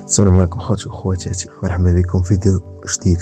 السلام عليكم خوتي وخواتاتي، مرحبا بكم في فيديو جديد.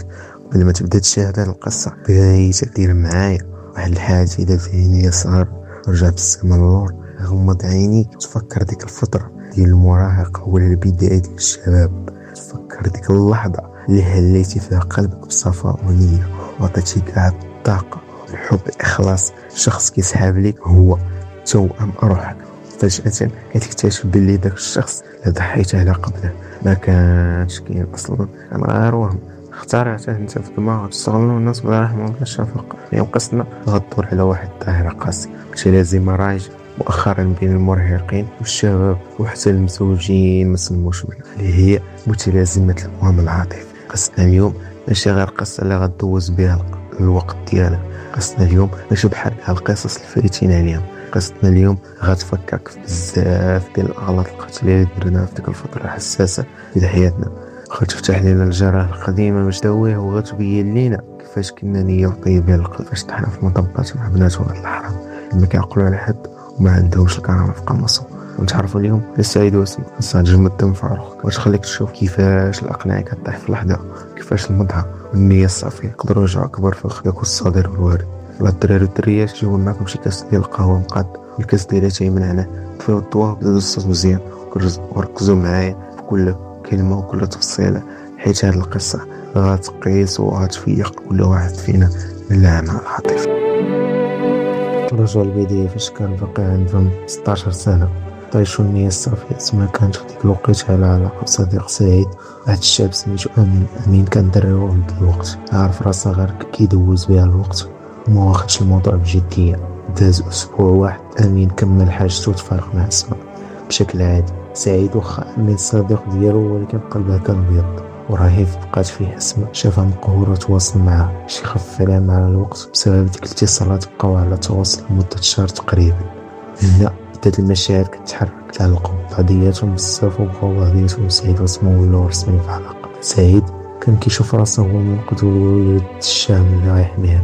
قبل ما تبدا تشاهد هذه القصه بغيتك دير معايا واحد الحاجه. اذا فهمني يسار رجع بالزمن للور، غمض عينيك تفكر ديك الفتره ديال المراهقه ولا البدايه ديال الشباب. تفكر ديك اللحظه اللي هليتي فيها قلبك بصفاء ونيه وعطيتي كاع الطاقه الحب الاخلاص. شخص كيسحاب لك هو توأم روحك، فجأة كتكتشف باللي داك الشخص اللي ضحيت على قبله ما كانش كاين اصلا، كان غير وهم اخترعته انت في دماغك تستغلوا الناس بلا رحمه ولا شفقه. اليوم قصنا غدور على واحد الظاهره قاسيه متلازمه رايجه مؤخرا بين المراهقين والشباب وحتى المزوجين ما سموش منها، اللي هي متلازمه الوهم العاطفي. قصنا اليوم ماشي غير قصه اللي غدوز بها الوقت ديالك، قصنا اليوم ماشي بحال القصص اللي فايتين عليهم. قصتنا اليوم غتفكرك في بزاف ديال الاغلاط القتليه اللي درناها في ديك الفتره الحساسه في حياتنا، غتفتح لنا الجراح القديمه المشتويه وغتبين لنا كيفاش كنا نيه طيبين القلب، فاش طحنا في مطبات مع بنات ولاد الحرام اللي ما كيعقلوا على حد وما عندهمش الكرامه في قاموسهم. ونتعرفوا اليوم للسعيد واسم قصه جمد الدم في عروقك وتخليك تشوف كيفاش الاقنعه كطيح في لحظه، كيفاش المظهر والنيه الصافيه يقدروا يرجعوا اكبر في الخياك والصدر والوارد. لا الدراري والدريات جيبوا معكم شي كاس ديال القهوه مقاد، الكاس ديالها تاي من هنا، طفيو الضوء وبداو الصوت مزيان وركزوا معايا في كل كلمه وكل تفصيله، حيت هاد القصه غتقيس وغتفيق كل واحد فينا من العناء العاطفي. رجعوا البدايه فاش كان باقي عندهم 16 سنه، طيشوا النية الصافية. اسمها كانت في ديك الوقت على علاقة بصديق سعيد، واحد الشاب سميتو أمين كان دري وعند الوقت عارف راسه غير كيدوز بها الوقت وما واخدش الموضوع بجدية. داز أسبوع واحد، أمين كمل حاجته وتفارق مع اسماء بشكل عادي. سعيد واخا أمين صديق ديالو ولكن قلبها كان بيض ورهيف بقات فيه اسماء. شافها مقهورة تواصل معها باش يخفف عليها مع الوقت، بسبب ديك الاتصالات بقاو على تواصل لمدة شهر تقريبا. هنا بدات المشاعر كتحرك، تعلقوا ببعضياتهم بزاف وبقاو بعضياتهم. سعيد واسماء ولاو رسمين في علاقة. سعيد كان كيشوف راسه هو المنقذ والولد الشام اللي غيحميها.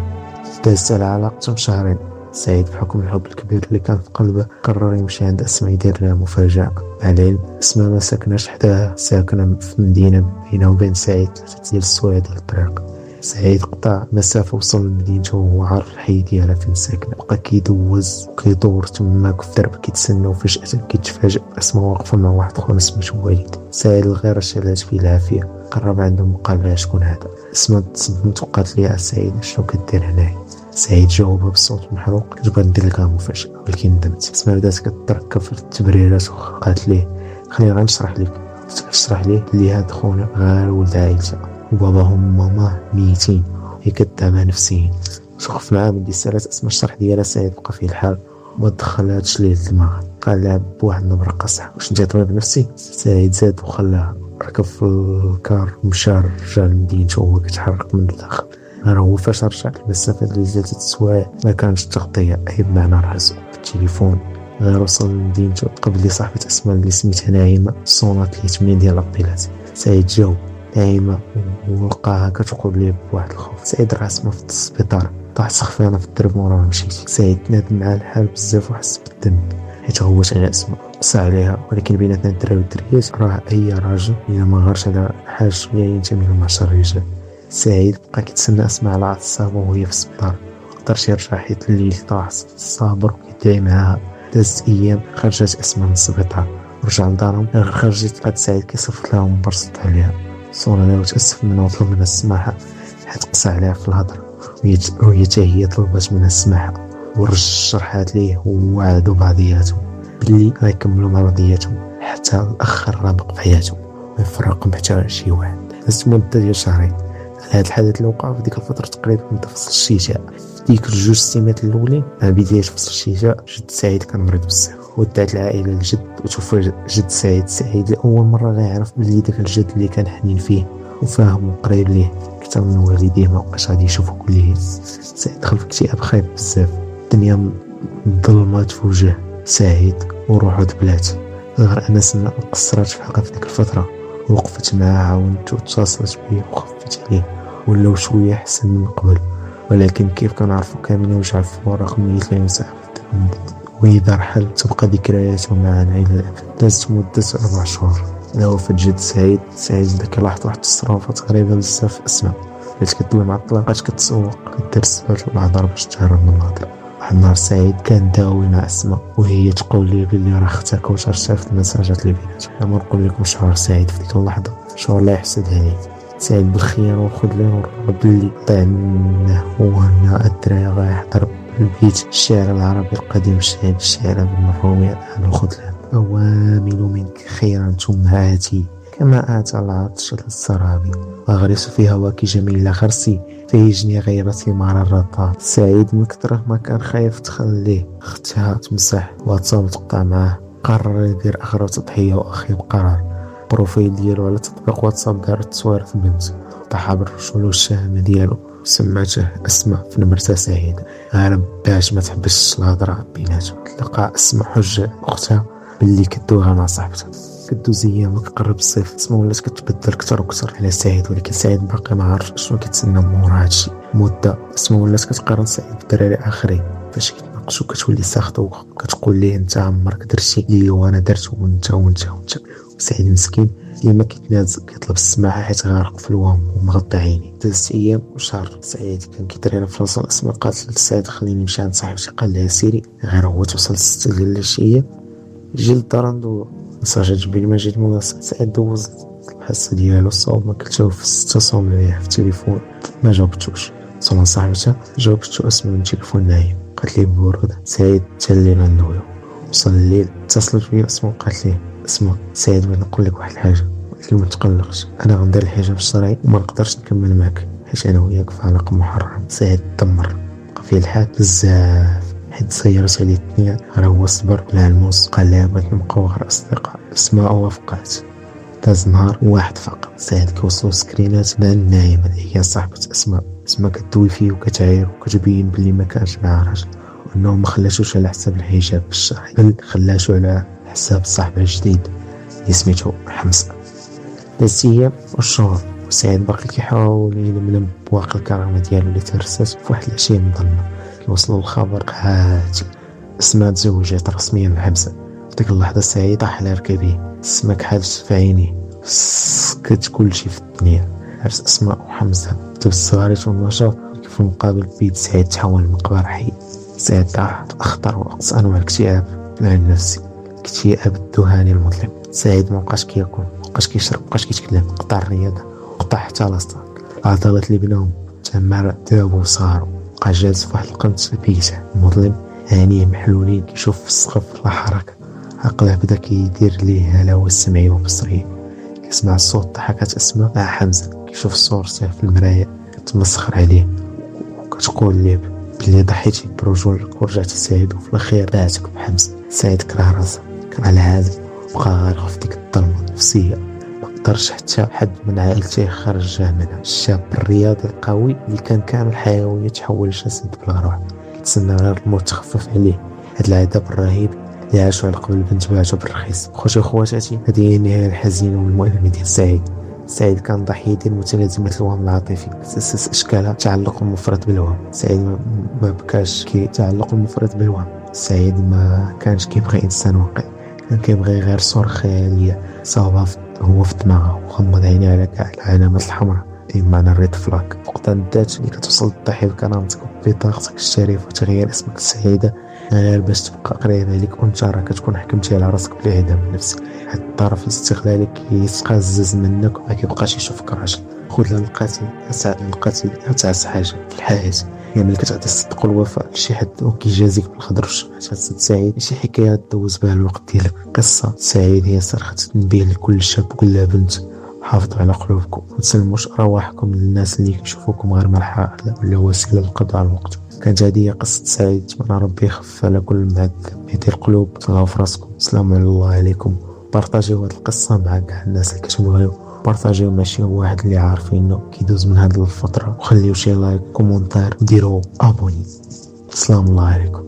دازت على علاقتهم شهرين. سعيد بحكم الحب الكبير اللي كان في قلبه قرر يمشي عند اسماء يدير لها مفاجأة. مع العلم اسماء ما ساكناش حداها، ساكنة في مدينة بينه وبين سعيد 3 ديال السوايع ديال الطريق. سعيد قطع مسافة وصل لمدينته وهو عارف الحي ديالها فين ساكنة. بقى كيدوز وكيدور تماك في الدرب كيتسنى، وفجأة كيتفاجأ بأسماء واقفة مع واحد خونا سميتو وليد. سعيد الغيرة شالات فيه العافية، قرب عندهم وقال لها شكون هذا. اسماء تصدمت وقالت لي سعيد شنو كدير هنايا. سعيد جاوبها بصوت محروق كتبغي ندير لك مفاجأة ولكن ندمت. اسماء بدات كتركب في التبريرات وقالت ليه خليني غنشرح لك. تشرح ليه اللي هاد خونا غير ولد عائلته وباباهم وماماه ميتين، هي كدعمها نفسيا. وقف معاه ملي سالات اسماء الشرح ديالها. سعيد بقى فيه الحال وما دخلهاش ليه الدماغ، قال لها بواحد النبره قاصحه واش انت طبيب نفسي. سعيد زاد وخلاها، ركب في الكار ومشى رجع لمدينته وهو كيتحرك من الداخل. غير هو فاش رجع المسافه اللي 3 سوايع ما كانش تغطيه اي بمعنى راسو بالتليفون. غير وصل لمدينته قبل صاحبة اسماء اللي سميتها نعيمة صونات ليه 8 ديال الابيلات. سعيد جاوب نعيمة ولقاها كتقول ليه بواحد الخوف. سعيد راه اسمها في السبيطار، طاح سخفانة في الدرب وراه مشيت. سعيد تنادم مع الحال بزاف وحس بالذنب حيت غوت على اسماء قصى عليها، ولكن بيناتنا الدراري والدريات راه اي راجل الا ما غارش على حاجه شويه ينتمي لمعشر الرجال. سعيد بقى كيتسنى اسماء على الصابه وهي في السبيطار، مقدرش يرجع حيت الليل طاح. صابر وكيدعي معاها. دازت ايام، خرجت اسماء من السبيطار ورجع لدارهم. غير خرجت لقات سعيد كيصفط لها ومبرصط عليها. صونا وتأسف منها وطلب منها السماحة حيت قسى عليها في الهضر، وهي حتى هي طلبت منها السماحة ورشحات ليه ووعدوا بعضياتهم باللي غيكملوا مع بعضياتهم حتى الاخر رابق في حياتهم ويفرقهم حتى شي واحد. دازت مدة ديال شهرين على هذا الحدث اللي وقع في ديك الفترة تقريبا من فصل الشتاء. في ديك الجوج سيمات الاولين مع بداية فصل الشتاء جد سعيد كان مريض بزاف، ودات العائلة لجد وتوفى جد سعيد. سعيد لأول مرة غيعرف بلي داك الجد اللي كان حنين فيه وفاهم وقريب ليه أكثر من والديه ما بقاش غادي يشوفو كل يوم. سعيد دخل في اكتئاب خايب بزاف، الدنيا ظلمات في وجه سعيد وروحو دبلات. غير أنا سمع قصرات في حقها في ديك الفترة، وقفت معاه عاونته وتواصلت بيه وخفت عليه ولاو شوية حسن من قبل، ولكن كيف كنعرفو كاملين وجع الفراق ميت لا ينسى. وإذا رحل تبقى ذكرياته مع العائلة. دازت مدة 4 شهور هذا هو فجد سعيد. سعيد بدا كيلاحظ واحد التصرفات غريبة بزاف في أسماء، بدات كدوي مع الطلاب، بقات كتسوق، كدير السبات والهضره باش تهرب من الهضره. واحد النهار سعيد كان داوي مع أسماء وهي تقول لي بلي راه اختها كوثر شافت المساجات اللي بيناتهم. ما نقول لكم شعور سعيد في ديك اللحظة، شعور لا يحسد عليه. سعيد بالخيانة وخذلان بلي طعناه وانا الدراري غيحضر البيت الشعر العربي القديم الشعيب الشعر بالمفهومية عن الخذلان. أوامل منك خيرا ثم آتي كما آتى العطش للسراب، وأغرس في هواك جميل غرسي فيجني غير ثمار الرطاب. سعيد من كثرة ما كان خايف تخليه اختها تمسح واتساب تقطع معاه، قرر يدير أغرب تضحية وأخي بقرار. بروفيل ديالو على تطبيق واتساب دار تصوير بنت طاحة بالرجل والشهامة ديالو، سماته أسماء في نمرتها سعيد، هرب باش ما تحبسش الهضرة بيناتهم. تلقى أسماء حجة أختها باللي كدوها مع صاحبتها. كدوز ايام كقرب الصيف، اسمها ولات كتبدل كتر وكتر على سعيد، ولكن سعيد باقي ما عارف شنو كيتسنى مورا هادشي. مده اسمها ولات كتقارن سعيد بالدراري اخرين، فاش كيتناقشوا كتولي ساخطه وكتقول ليه انت عمرك درتي لي وانا درت وانت وانت وانت. وسعيد مسكين ديما كيتنازل كيطلب السماحه حيت غارق في الوهم ومغطى عينيه. دازت ايام وشهر، سعيد كان كيدير في راسو. اسماء قالت لسعيد خليني نمشي عند صاحبتي، قال لها سيري. غير هو توصل 6 ديال العشيه جي للدار عنده مساجات جبيل مجيد مناصر. سعيد دوز الحصة ديالو الصوب ما كلتو في 6 صوم ليه في التليفون ما جاوبتوش. صوم صاحبتها جاوبتو اسمه من التليفون نايم، قالت لي ببرودة. سعيد تالي ندويو. وصل الليل اتصلت بيا اسمه قالت لي اسمه سعيد بغيت نقول لك واحد الحاجة، قلت لي ما تقلقش انا غندير الحجاب الشرعي وما نقدرش نكمل معك حيت انا وياك في علاقة محرم. سعيد دمر بقى فيه الحال بزاف حيت سيرت عليه الدنيا. راه هو صبر على الموس، قال لها بغيت نبقاو غير اصدقاء. اسماء وافقات. داز نهار واحد فقط، سعيد كيوصلو سكرينات مع النايمة اللي هي صاحبة اسماء كدوي فيه وكتعاير وكتبين بلي ما كانش معها راجل، وانه ما خلاشوش على حساب الحجاب الشرعي بل خلاشو على حساب صاحبه الجديد اللي سميتو حمزة. دازت ايام والشهور وسعيد باقي كيحاول يلملم بواقي الكرامة ديالو اللي تهرست. في واحد العشية مظلمة كيوصلوا الخبر هاتي، اسماء تزوجت رسميا مع حمزة. في ديك اللحظة سعيد طاح على ركبيه، اسماء كحالت في عينيه، سكت كلشي في الدنيا. عرس اسماء وحمزة بالصغاريت والنشاط، في المقابل بيد سعيد تحول لمقبرة حي. سعيد طاح أخطر وأقصى أنواع الاكتئاب النفسي، الاكتئاب الذهاني المظلم. سعيد مبقاش كياكل، مبقاش كيشرب، مبقاش كيتكلم، قطع الرياضة، قطع حتى لاصتك. العضلات اللي بينهم تمارا دابو وصاروا. بقى جالس في واحد القنت بيته مظلم، عينيه محلولين كيشوف في السقف لا حركة. عقله بدا كيدير ليه هلاوة السمعية والبصرية، كيسمع الصوت ضحكات اسماء مع حمزة، كيشوف صورته في المراية كتمسخر عليه وكتقول ليه بلي ضحيتي برجولك ورجعت سعيد وفي الاخير بعتك بحمزة. سعيد كره راسه، كره العالم، بقى غارق في ديك الظلمة النفسية. مقدرش حتى حد من عائلته يخرجه منها. الشاب الرياضي القوي اللي كان كامل حيوية تحول لجسد بلا روح، تسنى غير الموت تخفف عليه. هاد العذاب الرهيب اللي عاشوا على قبل البنت باعته بالرخيص. خوتي وخواتاتي، هذه هي النهاية الحزينة والمؤلمة ديال سعيد كان ضحية ديال متلازمة الوهم العاطفي، أساس إشكالها تعلق المفرط بالوهم. سعيد ما بكاش تعلق المفرط بالوهم. سعيد ما كانش كيبغي إنسان واقعي، كان كيبغي غير صورة خيالية صاوبة هو في دماغه وغمض عينيه على كاع العلامات الحمراء اللي معنى الريد فلاك. فقدان الذات اللي كتوصل للضحية بكرامتك وبطاقتك الشريفة وتغيير اسمك السعيدة غير باش تبقى قريب عليك، وانت راه كتكون حكمتي على راسك بالاعدام النفسي. هاد الطرف الاستغلالي كيتقزز منك وما كيبقاش يشوفك راجل. خذلان القاتل أتعس حاجة في الحياة هي ملي كتعطي الصدق والوفاء لشي حد وكيجازيك بالخضر والشمعة. سعيد ماشي حكاية دوز بها الوقت ديالك، قصة. سعيد هي صرخة تنبيه لكل شاب وكل بنت. حافظوا على قلوبكم وتسلموش رواحكم للناس اللي كيشوفوكم غير مرحلة ولا وسيلة للقضاء على الوقت. كانت هذه قصة سعيد، نتمنى ربي يخف على كل معذب يدير القلوب. تهلاو في راسكم، السلام الله عليكم. بارطاجيو هذه القصة مع كاع الناس اللي كتبغيو، بارطاجيو مع شي واحد اللي عارفينه كيدوز من هذه الفترة، وخليو شي لايك كومونتير وديروا ابوني. السلام الله عليكم.